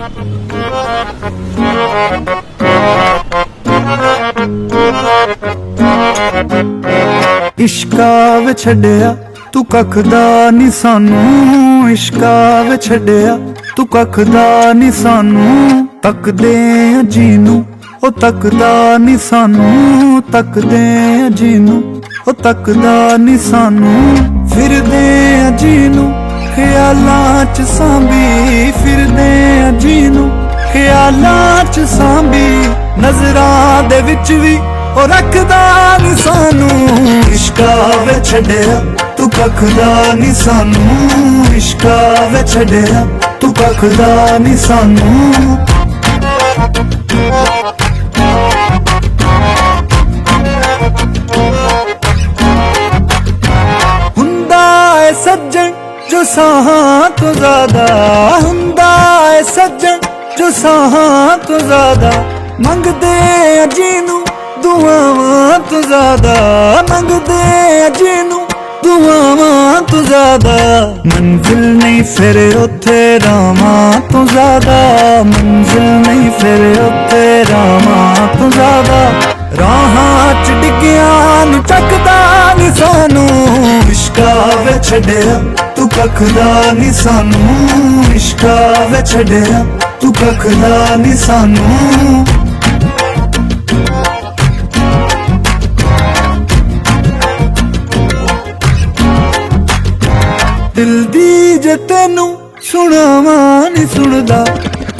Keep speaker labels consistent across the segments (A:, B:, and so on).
A: इश्का वे छड्डिया तू कख दा नी सानू, इश्का वे छड्डिया तू कख दा नी सानू। तकदे जीनू ओ तकदा नी सानू, तकदे जीनू ओ तकदा नी सानू। फिरदे जीनू ख्यालां च सांभी, फिरदे जीनू ख्यालां च सांभी। नजरां दे विच भी ओ रखदा नी सानू। इश्का वे छड्डिया तू कख दा नी सानू, इश्का वे छड्डिया तू कख दा नी सानू। हुंदा है सज्जन जो साहां तो ज्यादा, हुंदा है सज्जन जो साहां तो ज्यादा। मंगदे जीनू दुआवां तो ज्यादा, मंगदे जीनू दुआवां तो ज्यादा। मंजिल नहीं फिर उथे रामां तो ज्यादा, मंजिल नहीं फिर उथे रामां तो ज्यादा। राहां च डिग्गियां नू चकदा नी सानू। इश्का वे छड्डिया तू कख दा नी सानू, इश्का वे छड्डिया तू कख दा नी सानू। दिल दी जे तेनू सुनावां नी सुनदा,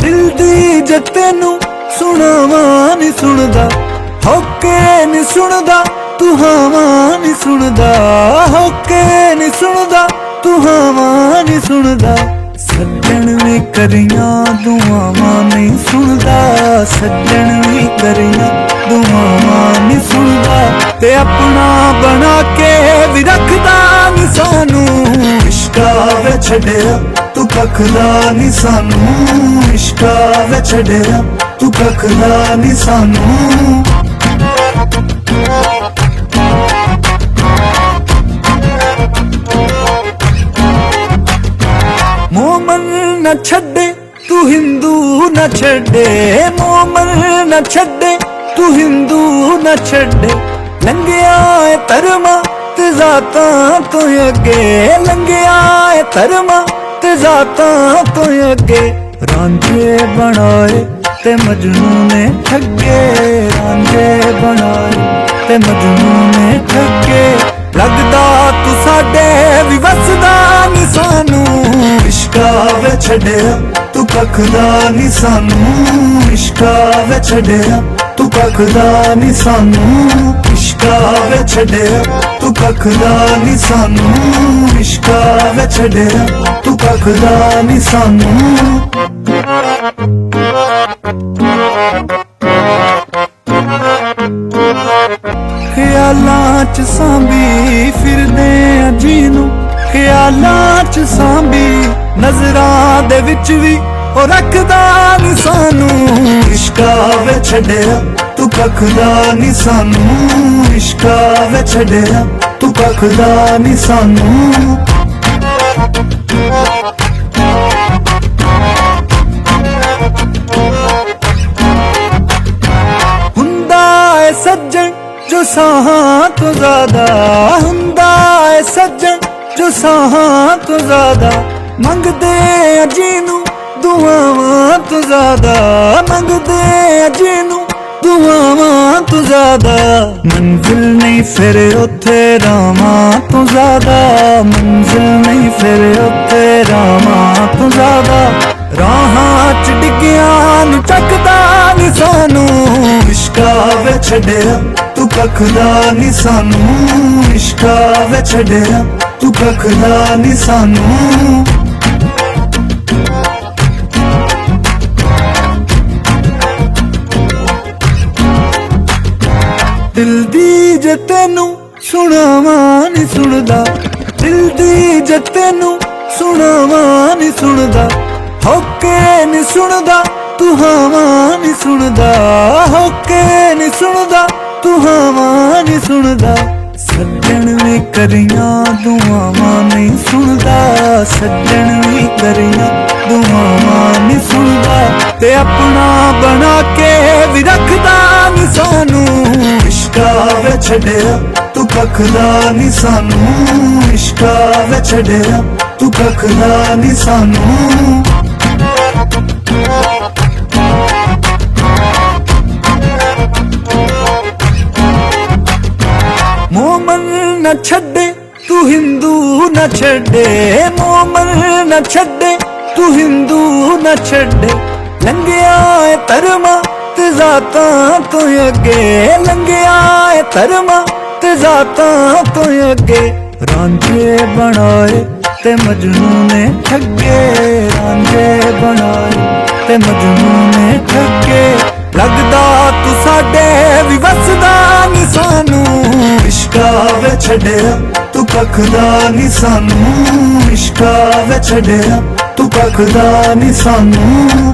A: दिल दी जे तेनू सुनावां नी सुनदा। होके नी सुनदा तू हावां नी सुनदा, होके नी सुनदा तू हावां नी सुनदा। सज्जन भी करियां दुआवां नहीं सुनदा, सज्जन भी करियां दुआवां नहीं सुनदा। ते अपना बना के भी रखदा नी सानू। इश्का वे छड्डिया तू कख दा नी सानू, इश्का वे छड्डिया तू कख दा नी सानू। मोमन न छड्डे तू हिंदू न छड्डे, मोमन न छड्डे तू हिंदू न छड्डे। लंघिया है धर्मां ते ज़ातां तो अगे, लंघिया है धर्मां ते ज़ातां तो अगे। रांझे बनाए ते मजनू ने ठगे, रांझे बनाए ते मजनू ने ठगे। लगदा तू साडे भी वसदा नी सानू। इश्का वे छड्डिया तू कख दा नी सानू, इश्का वे छड्डिया तू कख दा नी सानू। इश्का वे छड्डिया तू कख दा नी सानू, इश्का वे छड्डिया तू कख दा नी सानू। ख्यालां च सांभी फिरदे जीनू, ख्यालां च सांभी। नजरां दे विच भी ओ रखदा नी सानू। इश्का वे छड्डिया तू कख दा नी सानू, इश्का वे छड्डिया तू कख दा नी सानू। हुंदा है सज्जन जो साहां तो ज्यादा, हुंदा है सज्जन जो साहां तो ज्यादा। मंगदे जीनू दुआवां तो ज्यादा, मंगदे जीनू दुआवां तो ज्यादा। मंजिल नहीं फिर उथे रामां तो ज्यादा, मंजिल नहीं फिर उथे रामां तो ज्यादा। राहां च डिग्गियां नू चकदा नी सानू। इश्का वे छड्डिया तू कख दा नी सानू, इश्का वे छड्डिया तू कख दा नी सानू। दिल दी जे तेनू सुनावां नी सुनदा, दिल दी जे तेनू सुनावां नी सुनदा। होके नी सुनदा तू हावां नी सुनदा, होके नी सुनदा तू हावां नी सुनदा। सज्जन भी करियां दुआवां नहीं सुनदा, सज्जन भी करियां ਦੁਆਵਾਂ ਨੀ ਸੁਣਦਾ ਤੇ ਆਪਣਾ ਬਣਾ ਕੇ ਵੀ ਰੱਖਦਾ ਨੀ ਸਾਨੂੰ। ਇਸ਼ਕਾ ਵੇ ਛੱਡਿਆ ਤੂੰ ਕੱਖਦਾ ਨੀ ਸਾਨੂੰ, ਇਸ਼ਕਾ ਵੇ ਛੱਡਿਆ ਤੂੰ ਕੱਖਦਾ ਨੀ ਸਾਨੂੰ। ਮੋਮਨ ਨਾ ਛੱਡੇ ਤੂੰ ਹਿੰਦੂ ਨਾ ਛੱਡੇ, ਮੋਮਨ ਨਾ ਛੱਡੇ ਤੂੰ ਹਿੰਦੂ ਨਾ ਛੱਡੇ। ਲੰਘਿਆ ਏ ਧਰਮਾਂ ਤੇ ਜ਼ਾਤਾਂ ਤੋਂ ਅੱਗੇ, ਲੰਘਿਆ ਏ ਧਰਮਾਂ ਤੇ ਜ਼ਾਤਾਂ ਤੋਂ ਅੱਗੇ। ਰਾਂਝੇ ਬਣਾਏ ਤੇ ਮਜਨੂ ਨੇ ਠੱਗੇ, ਰਾਂਝੇ ਬਣਾਏ ਤੇ ਮਜਨੂ ਨੇ ਠੱਗੇ। ਲੱਗਦਾ ਤੂੰ ਸਾਡੇ ਵੀ ਵਸਦਾ ਨੀ ਸਾਨੂੰ। ਇਸ਼ਕਾ ਵੇ ਛੱਡਿਆ ਤੂੰ ਕੱਖਦਾ ਨੀ ਸਾਨੂੰ, ਇਸ਼ਕਾ ਵੇ ਛੱਡਿਆ ਤੂੰ ਕੱਖਦਾ ਨੀ ਸਾਨੂੰ।